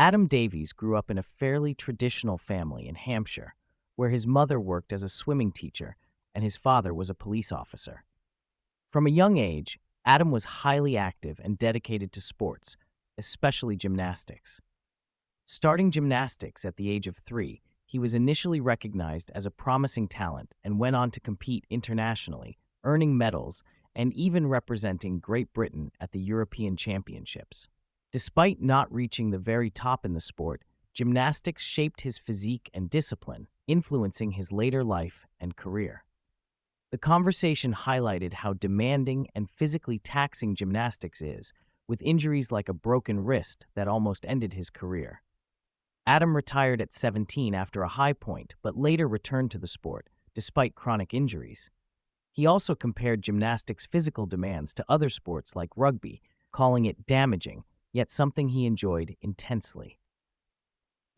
Adam Davies grew up in a fairly traditional family in Hampshire, where his mother worked as a swimming teacher and his father was a police officer. From a young age, Adam was highly active and dedicated to sports, especially gymnastics. Starting gymnastics at the age of 3, he was initially recognized as a promising talent and went on to compete internationally, earning medals and even representing Great Britain at the European Championships. Despite not reaching the very top in the sport, gymnastics shaped his physique and discipline, influencing his later life and career. The conversation highlighted how demanding and physically taxing gymnastics is, with injuries like a broken wrist that almost ended his career. Adam retired at 17 after a high point, but later returned to the sport, despite chronic injuries. He also compared gymnastics' physical demands to other sports like rugby, calling it damaging, yet something he enjoyed intensely.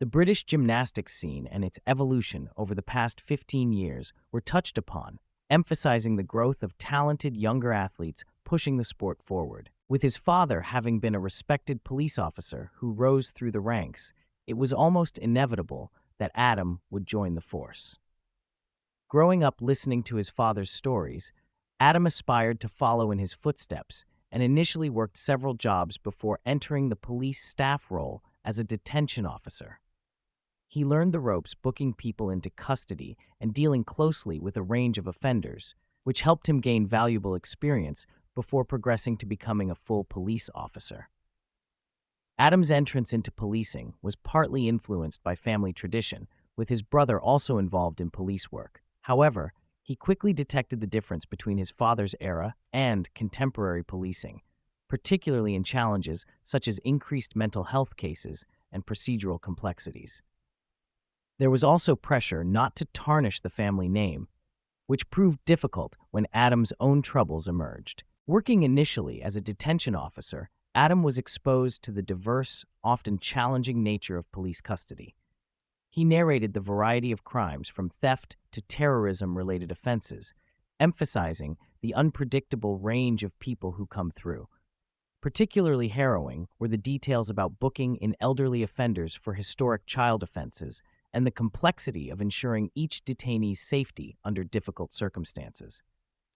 The British gymnastics scene and its evolution over the past 15 years were touched upon, emphasizing the growth of talented younger athletes pushing the sport forward. With his father having been a respected police officer who rose through the ranks, it was almost inevitable that Adam would join the force. Growing up listening to his father's stories, Adam aspired to follow in his footsteps and initially worked several jobs before entering the police staff role as a detention officer. He learned the ropes booking people into custody and dealing closely with a range of offenders, which helped him gain valuable experience before progressing to becoming a full police officer. Adam's entrance into policing was partly influenced by family tradition, with his brother also involved in police work. However, he quickly detected the difference between his father's era and contemporary policing, particularly in challenges such as increased mental health cases and procedural complexities. There was also pressure not to tarnish the family name, which proved difficult when Adam's own troubles emerged. Working initially as a detention officer, Adam was exposed to the diverse, often challenging nature of police custody. He narrated the variety of crimes from theft to terrorism-related offenses, emphasizing the unpredictable range of people who come through. Particularly harrowing were the details about booking in elderly offenders for historic child offenses and the complexity of ensuring each detainee's safety under difficult circumstances.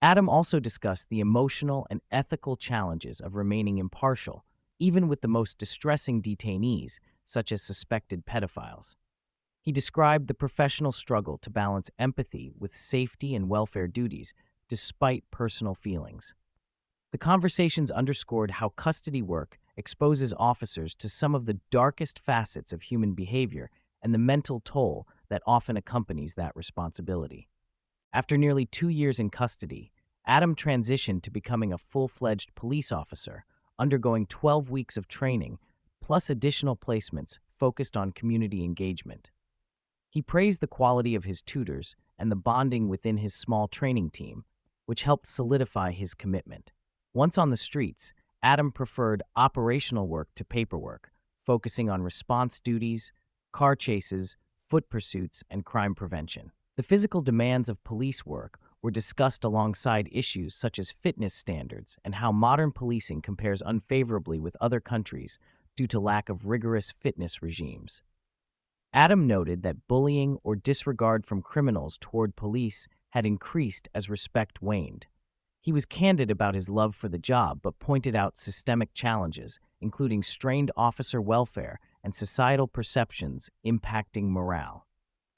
Adam also discussed the emotional and ethical challenges of remaining impartial, even with the most distressing detainees, such as suspected pedophiles. He described the professional struggle to balance empathy with safety and welfare duties, despite personal feelings. The conversations underscored how custody work exposes officers to some of the darkest facets of human behavior and the mental toll that often accompanies that responsibility. After nearly 2 years in custody, Adam transitioned to becoming a full-fledged police officer, undergoing 12 weeks of training, plus additional placements focused on community engagement. He praised the quality of his tutors and the bonding within his small training team, which helped solidify his commitment. Once on the streets, Adam preferred operational work to paperwork, focusing on response duties, car chases, foot pursuits, and crime prevention. The physical demands of police work were discussed alongside issues such as fitness standards and how modern policing compares unfavorably with other countries due to lack of rigorous fitness regimes. Adam noted that bullying or disregard from criminals toward police had increased as respect waned. He was candid about his love for the job but pointed out systemic challenges, including strained officer welfare and societal perceptions impacting morale.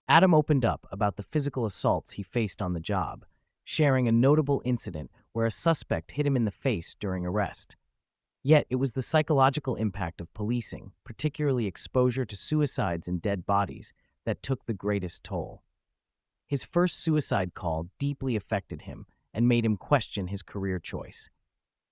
Adam opened up about the physical assaults he faced on the job, sharing a notable incident where a suspect hit him in the face during arrest. Yet it was the psychological impact of policing, particularly exposure to suicides and dead bodies, that took the greatest toll. His first suicide call deeply affected him and made him question his career choice.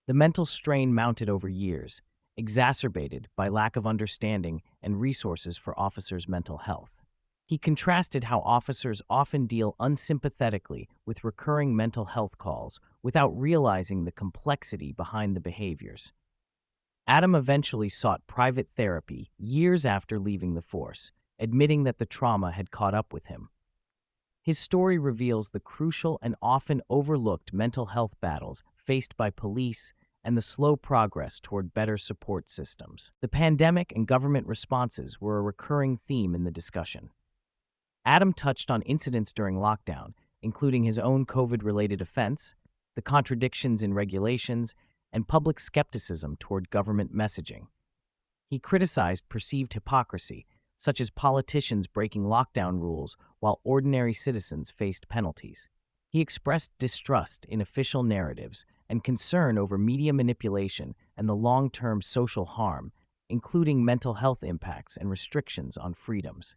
The mental strain mounted over years, exacerbated by lack of understanding and resources for officers' mental health. He contrasted how officers often deal unsympathetically with recurring mental health calls without realizing the complexity behind the behaviors. Adam eventually sought private therapy years after leaving the force, admitting that the trauma had caught up with him. His story reveals the crucial and often overlooked mental health battles faced by police and the slow progress toward better support systems. The pandemic and government responses were a recurring theme in the discussion. Adam touched on incidents during lockdown, including his own COVID-related offense, the contradictions in regulations, and public skepticism toward government messaging. He criticized perceived hypocrisy, such as politicians breaking lockdown rules while ordinary citizens faced penalties. He expressed distrust in official narratives and concern over media manipulation and the long-term social harm, including mental health impacts and restrictions on freedoms.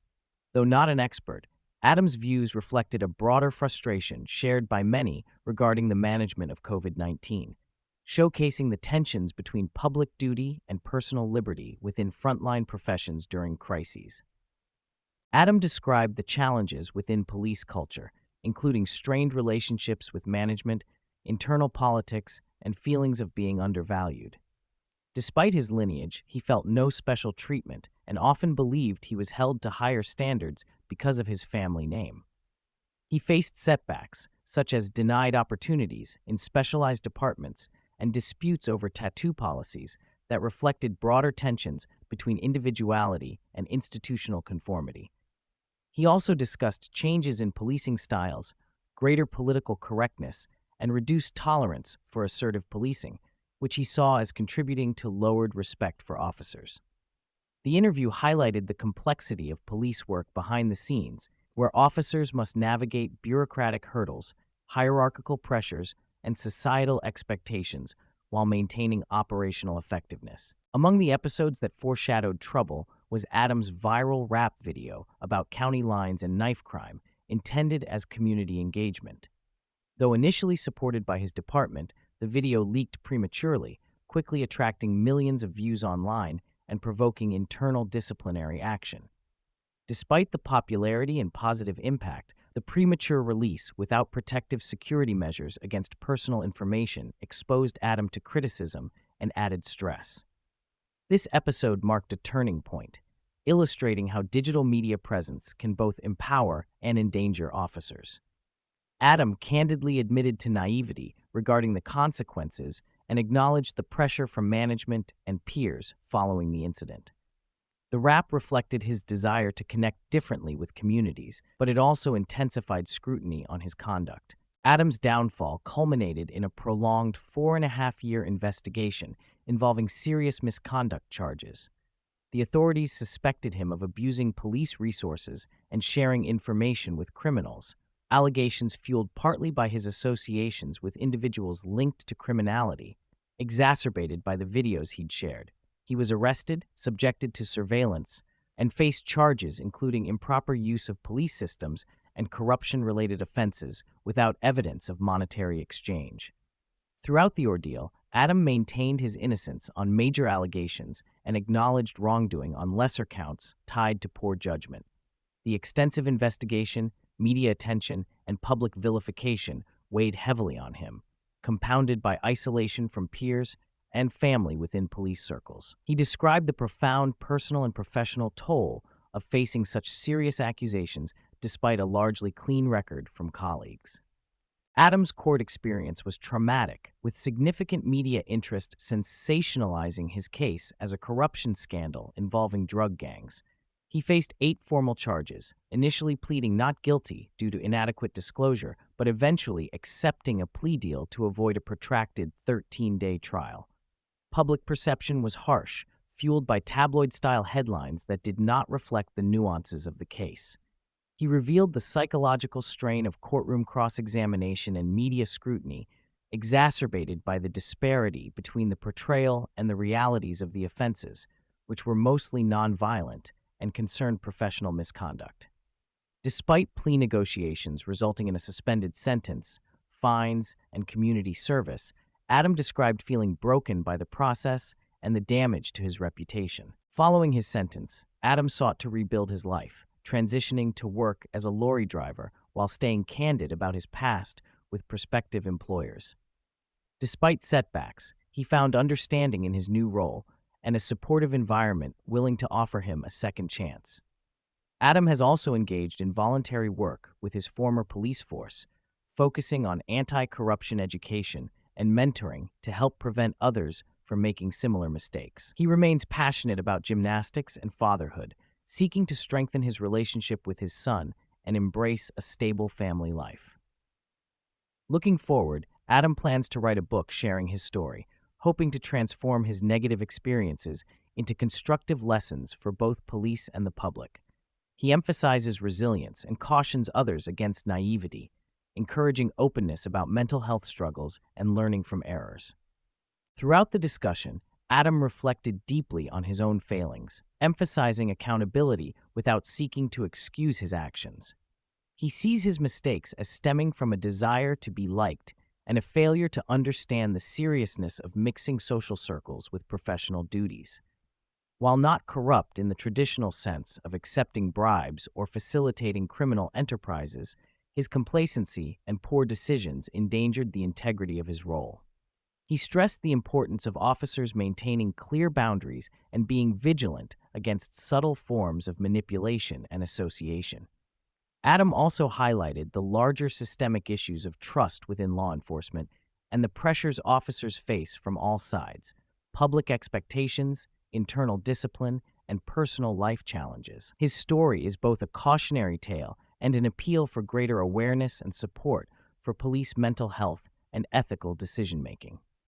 Though not an expert, Adams' views reflected a broader frustration shared by many regarding the management of COVID-19, showcasing the tensions between public duty and personal liberty within frontline professions during crises. Adam described the challenges within police culture, including strained relationships with management, internal politics, and feelings of being undervalued. Despite his lineage, he felt no special treatment and often believed he was held to higher standards because of his family name. He faced setbacks, such as denied opportunities in specialized departments and disputes over tattoo policies that reflected broader tensions between individuality and institutional conformity. He also discussed changes in policing styles, greater political correctness, and reduced tolerance for assertive policing, which he saw as contributing to lowered respect for officers. The interview highlighted the complexity of police work behind the scenes, where officers must navigate bureaucratic hurdles, hierarchical pressures, and societal expectations while maintaining operational effectiveness. Among the episodes that foreshadowed trouble was Adams' viral rap video about county lines and knife crime, intended as community engagement. Though initially supported by his department, the video leaked prematurely, quickly attracting millions of views online and provoking internal disciplinary action. Despite the popularity and positive impact, the premature release without protective security measures against personal information exposed Adam to criticism and added stress. This episode marked a turning point, illustrating how digital media presence can both empower and endanger officers. Adam candidly admitted to naivety regarding the consequences and acknowledged the pressure from management and peers following the incident. The rap reflected his desire to connect differently with communities, but it also intensified scrutiny on his conduct. Adams' downfall culminated in a prolonged 4.5-year investigation involving serious misconduct charges. The authorities suspected him of abusing police resources and sharing information with criminals, allegations fueled partly by his associations with individuals linked to criminality, exacerbated by the videos he'd shared. He was arrested, subjected to surveillance, and faced charges including improper use of police systems and corruption-related offenses without evidence of monetary exchange. Throughout the ordeal, Adam maintained his innocence on major allegations and acknowledged wrongdoing on lesser counts tied to poor judgment. The extensive investigation, media attention, and public vilification weighed heavily on him, compounded by isolation from peers and family within police circles. He described the profound personal and professional toll of facing such serious accusations despite a largely clean record from colleagues. Adams' court experience was traumatic, with significant media interest sensationalizing his case as a corruption scandal involving drug gangs. He faced 8 formal charges, initially pleading not guilty due to inadequate disclosure, but eventually accepting a plea deal to avoid a protracted 13-day trial. Public perception was harsh, fueled by tabloid-style headlines that did not reflect the nuances of the case. He revealed the psychological strain of courtroom cross-examination and media scrutiny, exacerbated by the disparity between the portrayal and the realities of the offenses, which were mostly nonviolent and concerned professional misconduct. Despite plea negotiations resulting in a suspended sentence, fines, and community service, Adam described feeling broken by the process and the damage to his reputation. Following his sentence, Adam sought to rebuild his life, transitioning to work as a lorry driver while staying candid about his past with prospective employers. Despite setbacks, he found understanding in his new role and a supportive environment willing to offer him a second chance. Adam has also engaged in voluntary work with his former police force, focusing on anti-corruption education and mentoring to help prevent others from making similar mistakes. He remains passionate about gymnastics and fatherhood, seeking to strengthen his relationship with his son and embrace a stable family life. Looking forward, Adam plans to write a book sharing his story, hoping to transform his negative experiences into constructive lessons for both police and the public. He emphasizes resilience and cautions others against naivety, encouraging openness about mental health struggles and learning from errors. Throughout the discussion, Adam reflected deeply on his own failings, emphasizing accountability without seeking to excuse his actions. He sees his mistakes as stemming from a desire to be liked and a failure to understand the seriousness of mixing social circles with professional duties. While not corrupt in the traditional sense of accepting bribes or facilitating criminal enterprises, his complacency and poor decisions endangered the integrity of his role. He stressed the importance of officers maintaining clear boundaries and being vigilant against subtle forms of manipulation and association. Adam also highlighted the larger systemic issues of trust within law enforcement and the pressures officers face from all sides: public expectations, internal discipline, and personal life challenges. His story is both a cautionary tale and an appeal for greater awareness and support for police mental health and ethical decision-making.